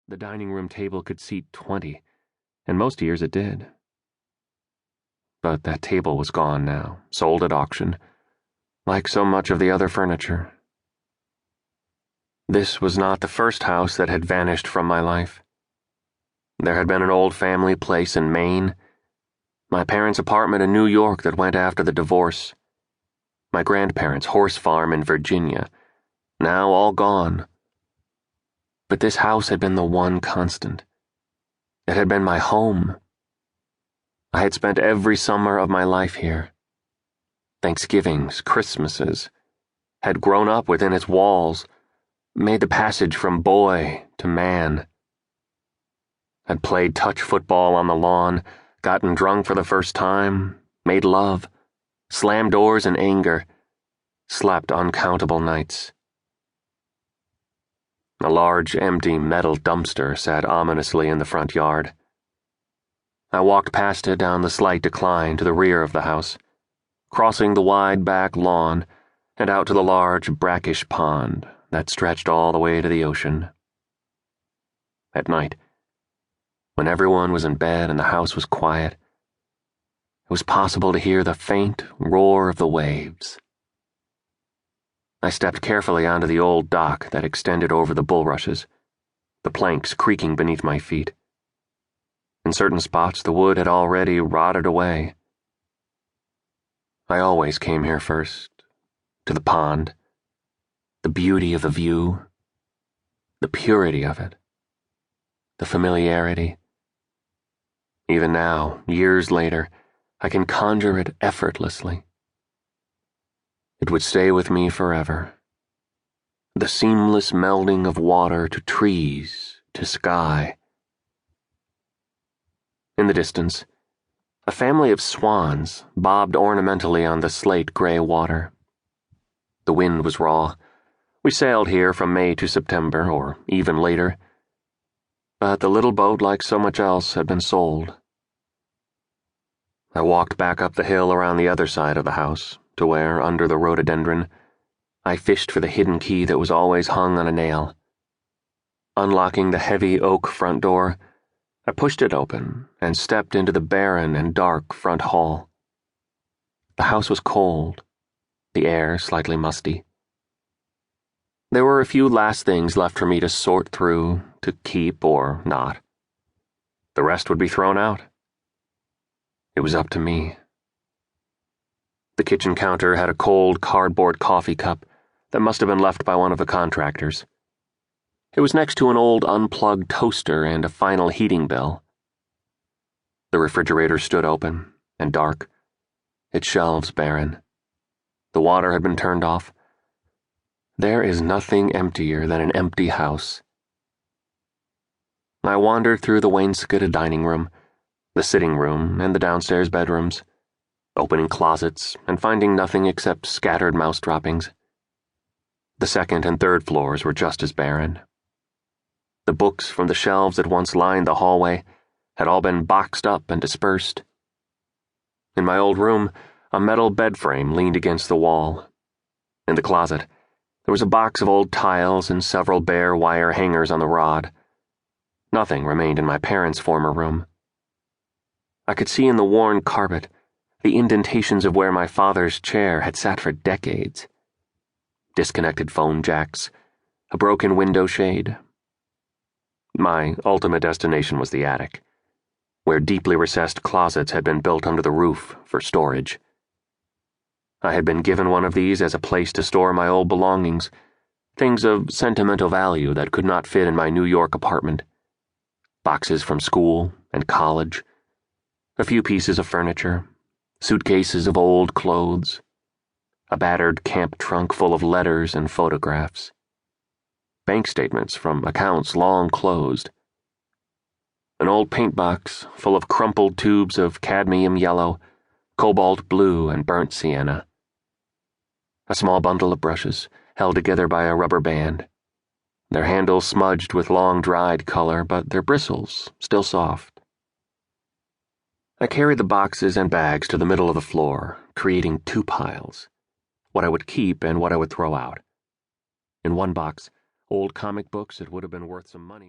The dining room table could seat 20, and most years it did. But that table was gone now, sold at auction, like so much of the other furniture. This was not the first house that had vanished from my life. There had been an old family place in Maine, my parents' apartment in New York that went after the divorce, my grandparents' horse farm in Virginia, now all gone. But this house had been the one constant. It had been my home. I had spent every summer of my life here. Thanksgivings, Christmases, had grown up within its walls, made the passage from boy to man. Had played touch football on the lawn, gotten drunk for the first time, made love, slammed doors in anger, slept uncountable nights. A large, empty metal dumpster sat ominously in the front yard. I walked past it down the slight decline to the rear of the house, crossing the wide back lawn and out to the large, brackish pond that stretched all the way to the ocean. At night, when everyone was in bed and the house was quiet, it was possible to hear the faint roar of the waves. I stepped carefully onto the old dock that extended over the bulrushes, the planks creaking beneath my feet. In certain spots, the wood had already rotted away. I always came here first, to the pond, the beauty of the view, the purity of it, the familiarity. Even now, years later, I can conjure it effortlessly. It would stay with me forever. The seamless melding of water to trees, to sky. In the distance, a family of swans bobbed ornamentally on the slate-gray water. The wind was raw. We sailed here from May to September, or even later. But the little boat, like so much else, had been sold. I walked back up the hill around the other side of the house, to where, under the rhododendron, I fished for the hidden key that was always hung on a nail. Unlocking the heavy oak front door, I pushed it open and stepped into the barren and dark front hall. The house was cold, the air slightly musty. There were a few last things left for me to sort through, to keep or not. The rest would be thrown out. It was up to me. The kitchen counter had a cold cardboard coffee cup that must have been left by one of the contractors. It was next to an old unplugged toaster and a final heating bill. The refrigerator stood open and dark, its shelves barren. The water had been turned off. There is nothing emptier than an empty house. I wandered through the wainscoted dining room, the sitting room, and the downstairs bedrooms, opening closets and finding nothing except scattered mouse droppings. The second and third floors were just as barren. The books from the shelves that once lined the hallway had all been boxed up and dispersed. In my old room, a metal bed frame leaned against the wall. In the closet, there was a box of old tiles and several bare wire hangers on the rod. Nothing remained in my parents' former room. I could see in the worn carpet the indentations of where my father's chair had sat for decades. Disconnected phone jacks, a broken window shade. My ultimate destination was the attic, where deeply recessed closets had been built under the roof for storage. I had been given one of these as a place to store my old belongings, things of sentimental value that could not fit in my New York apartment. Boxes from school and college, a few pieces of furniture, suitcases of old clothes, a battered camp trunk full of letters and photographs, bank statements from accounts long closed, an old paint box full of crumpled tubes of cadmium yellow, cobalt blue, and burnt sienna, a small bundle of brushes held together by a rubber band, their handles smudged with long-dried color, but their bristles still soft. I carried the boxes and bags to the middle of the floor, creating two piles, what I would keep and what I would throw out. In one box, old comic books that would have been worth some money.